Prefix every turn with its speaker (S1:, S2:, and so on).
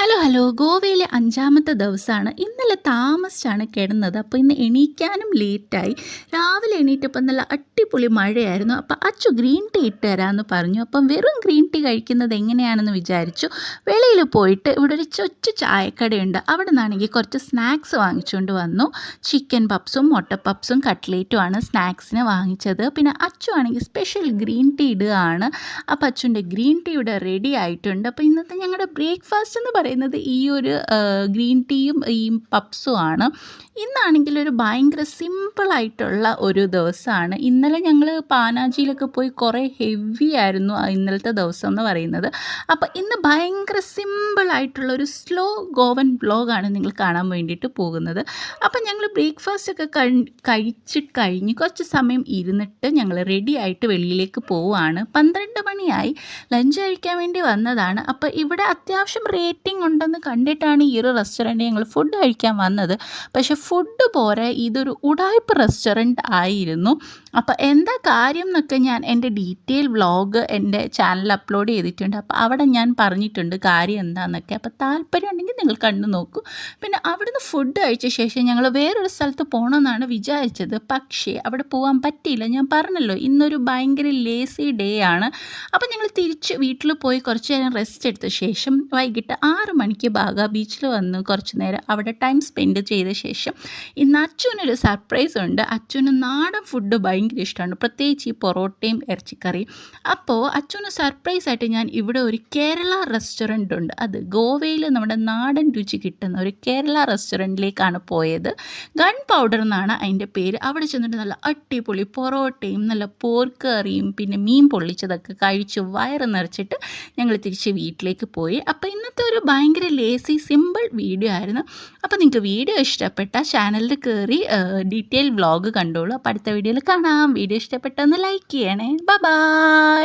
S1: Hello. ഗോവയിലെ 5-ാമത്തെ ദിവസമാണ്. ഇന്നലെ താമസിച്ചാണ് കിടന്നത്. അപ്പോൾ ഇന്ന് എണീക്കാനും ലേറ്റായി. രാവിലെ എണീറ്റപ്പോൾ നല്ല അടിപൊളി മഴയായിരുന്നു. അപ്പോൾ അച്ചു ഗ്രീൻ ടീ ഇട്ട് തരാമെന്ന് പറഞ്ഞു. അപ്പം വെറും ഗ്രീൻ ടീ കഴിക്കുന്നത് എങ്ങനെയാണെന്ന് വിചാരിച്ചു. വെളിയിൽ പോയിട്ട് ഇവിടെ ഒരു ചൊച്ചു ചായക്കടയുണ്ട്. അവിടെ നിന്നാണെങ്കിൽ കുറച്ച് സ്നാക്സ് വാങ്ങിച്ചുകൊണ്ട് വന്നു. ചിക്കൻ പപ്സും മുട്ട പപ്സും കട്ട്ലേറ്റുമാണ് സ്നാക്സിന് വാങ്ങിച്ചത്. പിന്നെ അച്ചു ആണെങ്കിൽ സ്പെഷ്യൽ ഗ്രീൻ ടീ ഇടുകയാണ്. അപ്പോൾ അച്ചുൻ്റെ ഗ്രീൻ ടീ ഇവിടെ റെഡി ആയിട്ടുണ്ട്. അപ്പോൾ ഇന്നത്തെ ഞങ്ങളുടെ ബ്രേക്ക്ഫാസ്റ്റ് എന്ന് പറയുന്നത് ഈ ഒരു ഗ്രീൻ ടീയും ഈ പപ്സും ആണ്. ഇന്നാണെങ്കിൽ ഒരു ഭയങ്കര സിമ്പിളായിട്ടുള്ള ഒരു ദിവസമാണ്. ഇന്നലെ ഞങ്ങൾ പാനാജിയിലൊക്കെ പോയി കുറേ ഹെവി ആയിരുന്നു ഇന്നലത്തെ ദിവസം എന്ന് പറയുന്നത്. അപ്പോൾ ഇന്ന് ഭയങ്കര സിമ്പിളായിട്ടുള്ള ഒരു സ്ലോ ഗോവൻ വ്ളോഗാണ് നിങ്ങൾ കാണാൻ വേണ്ടിയിട്ട് പോകുന്നത്. അപ്പം ഞങ്ങൾ ബ്രേക്ക്ഫാസ്റ്റ് ഒക്കെ കഴിച്ചിട്ട് കഴിഞ്ഞ് കുറച്ച് സമയം ഇരുന്നിട്ട് ഞങ്ങൾ റെഡി ആയിട്ട് വെളിയിലേക്ക് പോവുകയാണ്. 12 മണിയായി. ലഞ്ച് കഴിക്കാൻ വേണ്ടി വന്നതാണ്. അപ്പോൾ ഇവിടെ അത്യാവശ്യം റേറ്റിംഗ് ഉണ്ടെന്ന് കണ്ടിട്ടാണ് ഈ ഒരു റെസ്റ്റോറൻറ്റ് ഞങ്ങൾ ഫുഡ് കഴിക്കാൻ വന്നത്. പക്ഷേ ഫുഡ് പോരാ, ഇതൊരു ഉടായ്പ റെസ്റ്റോറൻറ്റ് ആയിരുന്നു. അപ്പോൾ എന്താ കാര്യം എന്നൊക്കെ ഞാൻ എൻ്റെ ഡീറ്റെയിൽ വ്ളോഗ് എൻ്റെ ചാനലിൽ അപ്ലോഡ് ചെയ്തിട്ടുണ്ട്. അപ്പോൾ അവിടെ ഞാൻ പറഞ്ഞിട്ടുണ്ട് കാര്യം എന്താണെന്നൊക്കെ. അപ്പോൾ താല്പര്യം ഉണ്ടെങ്കിൽ നിങ്ങൾ കണ്ടു നോക്കൂ. പിന്നെ അവിടുന്ന് ഫുഡ് കഴിച്ച ശേഷം ഞങ്ങൾ വേറൊരു സ്ഥലത്ത് പോകണമെന്നാണ് വിചാരിച്ചത്. പക്ഷേ അവിടെ പോകാൻ പറ്റിയില്ല. ഞാൻ പറഞ്ഞല്ലോ ഇന്നൊരു ഭയങ്കര ലേസി ഡേ ആണ്. അപ്പോൾ ഞങ്ങൾ തിരിച്ച് വീട്ടിൽ പോയി കുറച്ച് നേരം റെസ്റ്റ് എടുത്ത ശേഷം വൈകിട്ട് 6 മണിക്ക് ബാഗ ബീച്ചിൽ വന്ന് കുറച്ച് നേരം അവിടെ ടൈം സ്പെൻഡ് ചെയ്ത ശേഷം ഇന്ന് അച്ചുവിനൊരു സർപ്രൈസ് ഉണ്ട്. അച്ചുവിന് നാടൻ ഫുഡ് ഭയങ്കര ഇഷ്ടമാണ്, പ്രത്യേകിച്ച് ഈ പൊറോട്ടയും ഇറച്ചിക്കറിയും. അപ്പോൾ അച്ചുവിന് സർപ്രൈസായിട്ട് ഞാൻ ഇവിടെ ഒരു കേരള റെസ്റ്റോറൻ്റ് ഉണ്ട്. അത് ഗോവയിൽ നമ്മുടെ നാടൻ രുചി കിട്ടുന്ന ഒരു കേരള റെസ്റ്റോറൻറ്റിലേക്കാണ് പോയത്. ഗൺ പൗഡർ എന്നാണ് അതിൻ്റെ പേര്. അവിടെ ചെന്നിട്ട് നല്ല അടിപൊളി പൊറോട്ടയും നല്ല പോർക്ക് കറിയും പിന്നെ മീൻ പൊള്ളിച്ചതൊക്കെ കഴിച്ച് വയറ് നിറച്ചിട്ട് ഞങ്ങൾ തിരിച്ച് വീട്ടിലേക്ക് പോയി. അപ്പോൾ ഇന്നത്തെ ഒരു ഭയങ്കര ലേസി സിമ്പിൾ വീഡിയോ ആയിരുന്നു. അപ്പോൾ നിങ്ങൾക്ക് വീഡിയോ ഇഷ്ടപ്പെട്ട ചാനലിൽ കയറി ഡീറ്റെയിൽ വ്ളോഗ് കണ്ടോളൂ. അപ്പോൾ അടുത്ത വീഡിയോയിൽ കാണാം. വീഡിയോ ഇഷ്ടപ്പെട്ടൊന്ന് ലൈക്ക് ചെയ്യണേ. ബൈ.